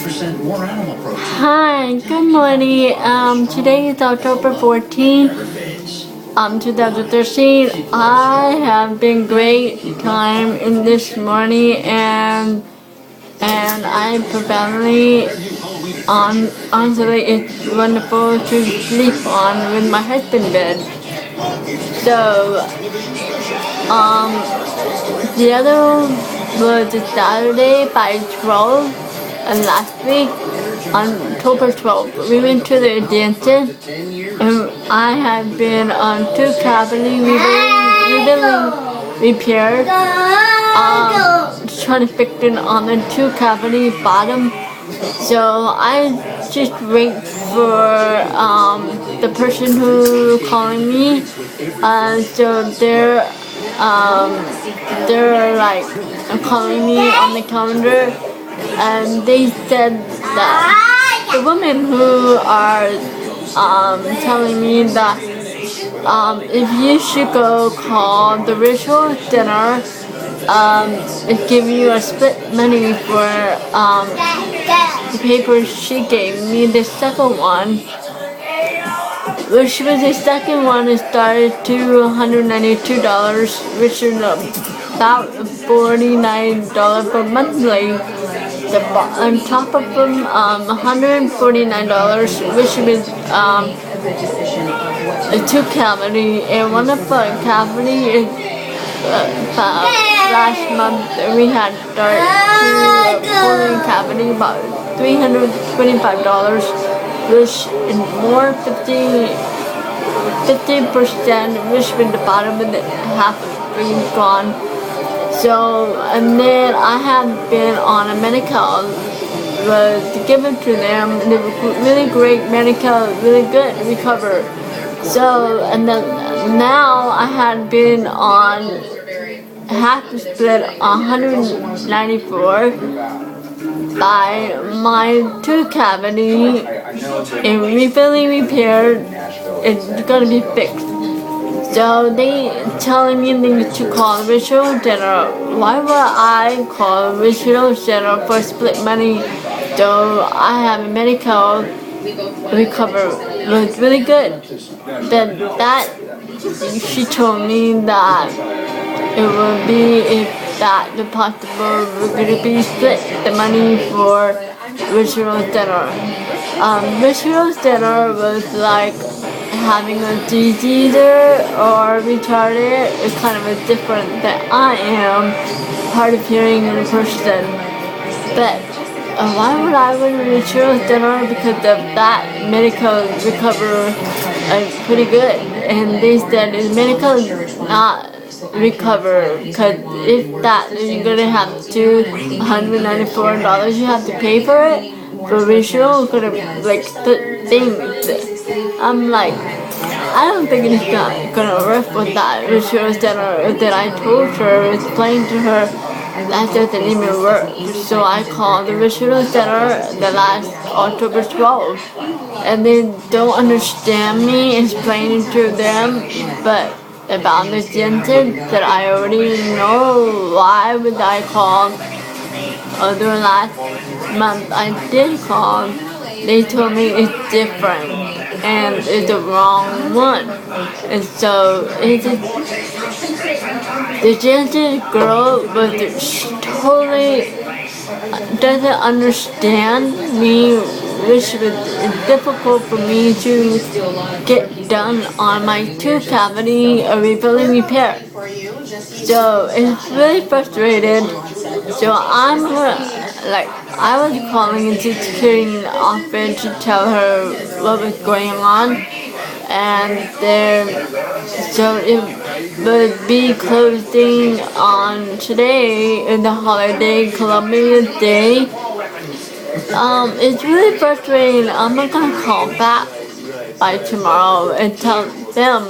50% more animal protein. Hi, good morning. Today is October 14th, 2013. I have been great time in this morning and I profoundly honestly it's wonderful to sleep on with my husband bed. So the other was a Saturday by 12, and last week on October 12th we went to the dentist and I had been on two cavity rebuilding repaired, trying to fix it on the two cavity bottom. So I just wait for the person who calling me. So they're like calling me on the calendar, and they said that the women who are telling me that if you should go call the ritual dinner, it give you a split money for the paper she gave me. The second one, which was the second one, it started to $192, which is about $49 per monthly. On top of them, $149, which was a two cavity, and one of the cavity is last month we had started to full cavity about $325, which is more 50%, which with the bottom of the half is gone. So, and then I have been on a medical, was given to them, and it was really great medical, really good recover. So, and then now I had been on half split 194 by my two cavity and refilling repaired. It's gonna be fixed. So they telling me to call ritual dinner. Why would I call ritual dinner for split money? So I have a medical recover. It was really good. Then that she told me that it would be if that the possible we're gonna be split the money for ritual dinner. Ritual dinner was like having a diseaser or retarded. It's kind of a different that I am hard of hearing in person. But why would I win ritual dinner? Because of that medical recover pretty good, and they said it's medical not recover, because if that you're gonna have to $194 you have to pay for it for ritual. Gonna like the thing. I'm like, I don't think it's gonna work with that ritual dinner that I told her, explained to her. That doesn't even work. So I called the ritual center the last October 12th, and they don't understand me explaining to them, but about the dentist that I already know. Why would I call? Although last month I did call, they told me it's different and it's the wrong one. And so it's the dentist girl was totally doesn't understand me, which was difficult for me to get done on my tooth cavity refilling repair. So it's really frustrated. So I'm like, I was calling into the security office to tell her what was going on, and so it would be closing on today in the holiday Columbia Day. It's really frustrating. I'm not gonna call back by tomorrow and tell them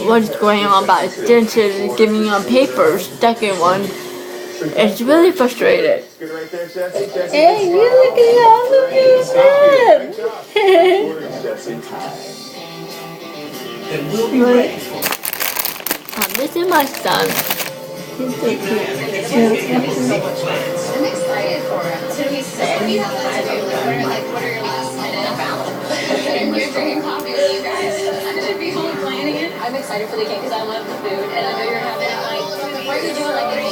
what's going on about dentist giving me on paper, second one. It's really frustrating. Hey, you looking all over your this is my son. He's so cute. what are your last minute balance? You're drinking coffee with you guys. I should be home planning it. I'm excited for the cake because I love the food, and I know you're having like, what are you doing? Like a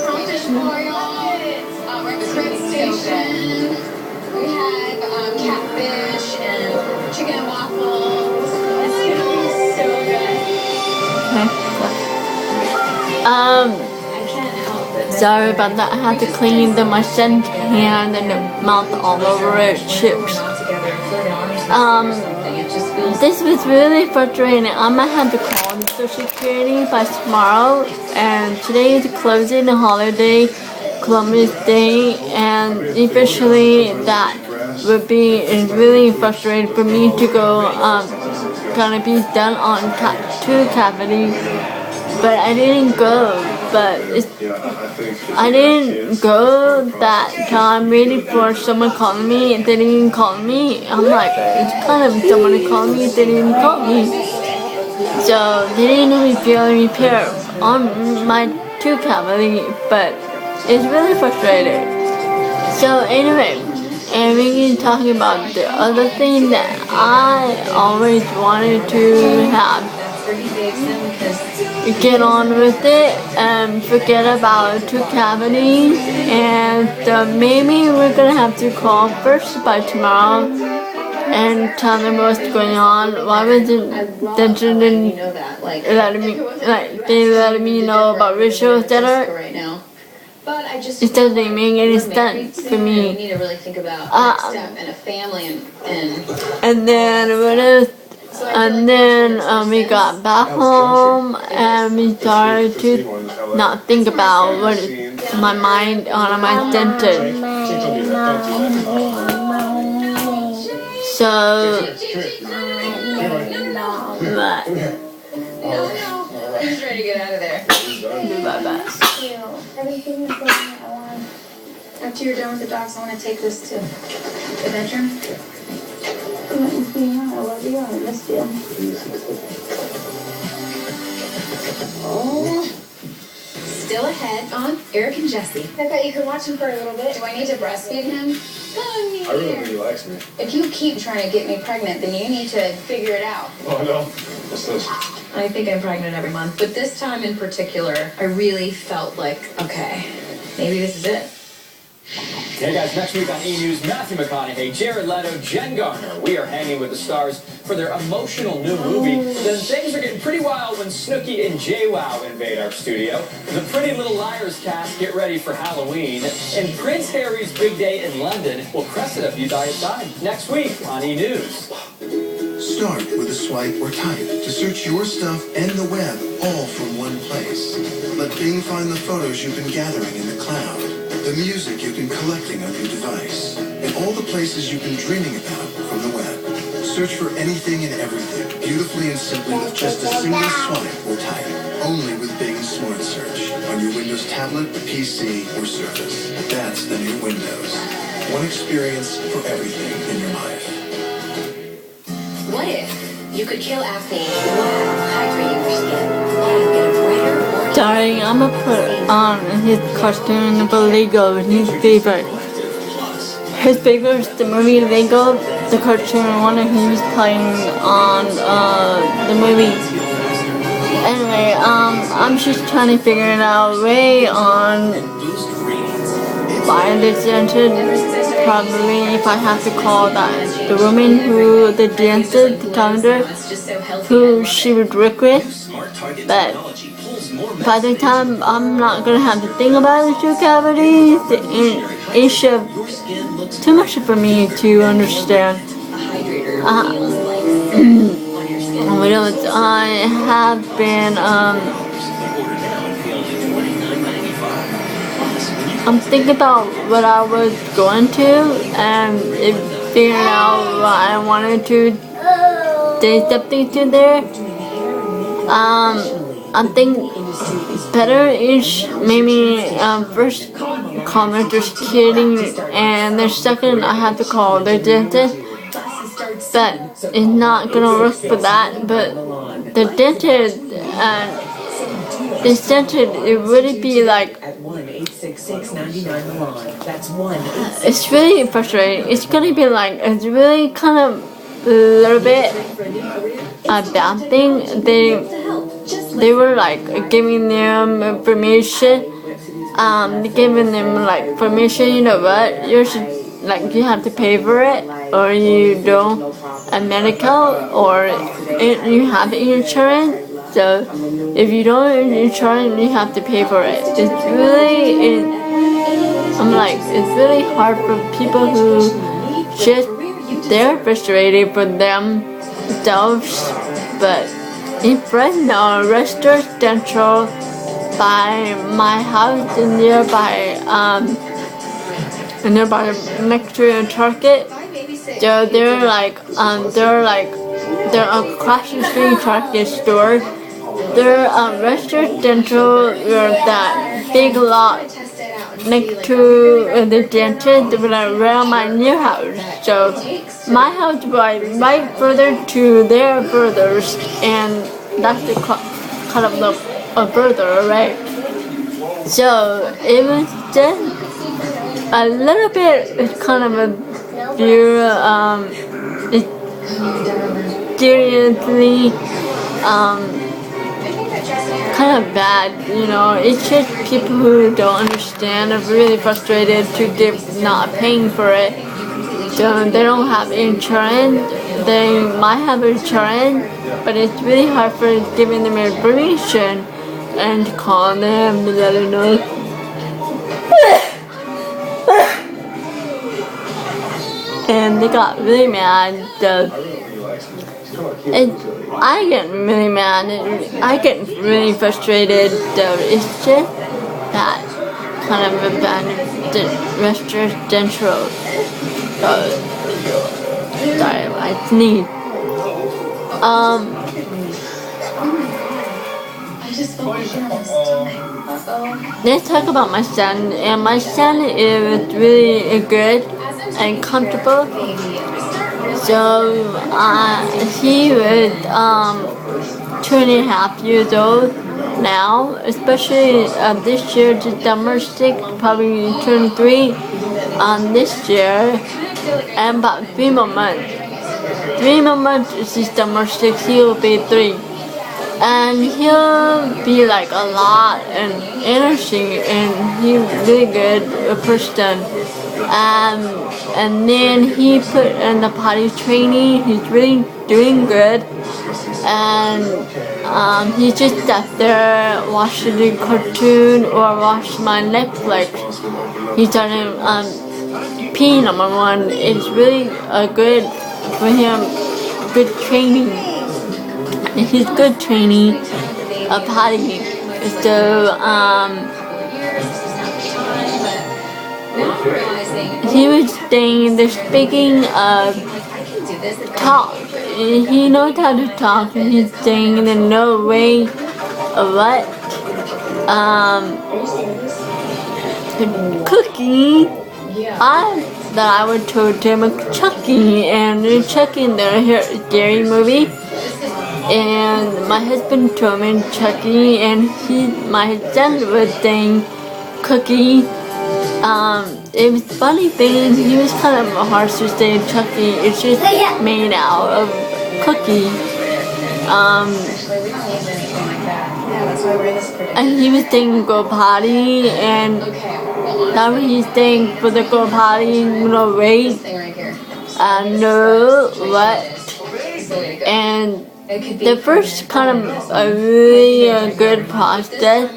crawfish boil, breakfast station. We had catfish and chicken and waffles. It's gonna be so good. Sorry about that. I had to clean my son's hand and the mouth all over it. Chips. This was really frustrating. I might have to call the Social Security by tomorrow. And today is closing the holiday, Columbus Day, and eventually that would be really frustrating for me to go. Gonna be done on tattoo cavity, but I didn't go. But I didn't go that time waiting for someone calling me. They didn't even call me. I'm like, it's kind of someone to call me. They didn't even call me. So they didn't even feel a repair on my tooth cavity. But it's really frustrating. So anyway, and we can talk about the other thing that I always wanted to have. Get on with it and forget about tooth cavities, and maybe we're gonna have to call first by tomorrow and tell them what's going on. Why wasn't they letting me know about rituals that are it doesn't make any sense for me. Need to really think about next step and a family and then what else? And then we got back home and we started to not think about what is my mind on my dentist. So, Who's ready to get out of there? Everything is going I want. After you're done with the dogs, I want to take this to the bedroom. I love you. I miss you. Oh. Still ahead on Eric and Jesse. I thought you could watch him for a little bit. Do I need to breastfeed him? I really think he likes me. If you keep trying to get me pregnant, then you need to figure it out. Oh, no. What's this? I think I'm pregnant every month. But this time in particular, I really felt like, okay, maybe this is it. Hey guys, next week on E! News, Matthew McConaughey, Jared Leto, Jen Garner. We are hanging with the stars for their emotional new movie. Then things are getting pretty wild when Snooki and JWoww invade our studio. The Pretty Little Liars cast get ready for Halloween. And Prince Harry's big day in London. Will Cressida be by his side? Next week on E! News. Start with a swipe or type to search your stuff and the web all from one place. Let Bing find the photos you've been gathering in the cloud, the music you've been collecting on your device, and all the places you've been dreaming about from the web. Search for anything and everything beautifully and simply with just a single swipe or type. Only with Bing Smart Search on your Windows tablet, PC, or Surface. That's the new Windows. One experience for everything in your life. What if you could kill acne while hydrating your skin? And get a brighter, more Sorry, I'm gonna put on his cartoon about Lego, his favorite. His favorite is the movie Lego, the cartoon one, and he was playing on the movie. Anyway, I'm just trying to figure it out way on why this entered. Probably if I have to call that the woman who the dancer, the calendar, who she would work with, but by the time I'm not gonna have to think about the two cavities, it's too much for me to understand. What else? I have been I'm thinking about what I was going to and figuring out what I wanted to say something to there. I think better is maybe first comment just kidding, and the second I have to call the dentist, but it's not gonna work for that. But the dentist it wouldn't be like $6.99 the lawn. That's $1.86. It's really frustrating. It's gonna be like, it's really kind of a little bit a bad thing. They were like giving them information, giving them like permission. You know what? You have to pay for it, or you don't a medical, or you have insurance. So if you don't have insurance, you have to pay for it. It's really hard for people who just they're frustrated for themselves. But in Fresno, residential by my house nearby next to a Target. They're across the street Target store. They're residential that big lot next to the dentist around my new house. So my house was right further to their brothers, and that's the kind of the brother, right? So it was just a little bit kind of a seriously kind of bad, you know. It's just people who don't understand are really frustrated to give not paying for it. So they don't have insurance. They might have insurance, but it's really hard for giving them information and to call them to let them know. And they got really mad. I get really mad. I get really frustrated. It's just that kind of a bad residential. Sorry, I sneezed. Let's talk about my son. And my son is really good and comfortable. So he was 2.5 years old now, especially this year to summer 6, probably turn 3 this year, and about 3 more months. 3 more months is summer 6, he'll be 3. And he'll be like a lot and energy, and he's really good person. And then he put in the potty training. He's really doing good. And he just sat there watching the cartoon or watch my Netflix. He started P number 1. It's really good for him. Good training. He's good training a potty. So he was saying they're speaking of talk. He knows how to talk, and he's saying in no way of what cookie. I thought I would told him Chucky, and Chucky in the scary movie. And my husband told me Chucky, and my son was saying Cookie. It was funny thing. He was kind of harsh to say Chucky. It's just made out of Cookie. And he was saying go potty, and now he's saying for the go potty, no wait, no what, and. The first kind of a really good process,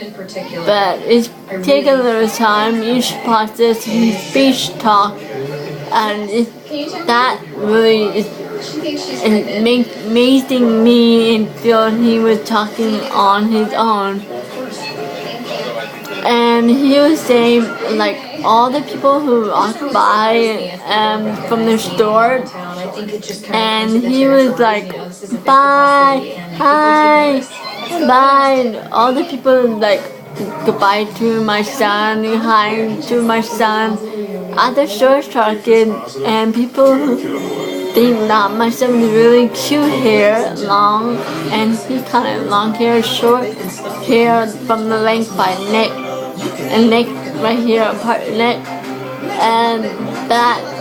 but it's taking a little time. Each process is speech talk, and that really is amazing me and feel he was talking on his own. And he was saying like all the people who walked by from the store, and he was like bye, hi, bye, and all the people like goodbye to my son, hi to my son at the store Target, and people who think that my son is really cute hair, long, and he kind of long hair, short hair from the length by neck, and neck right here, part neck, and back.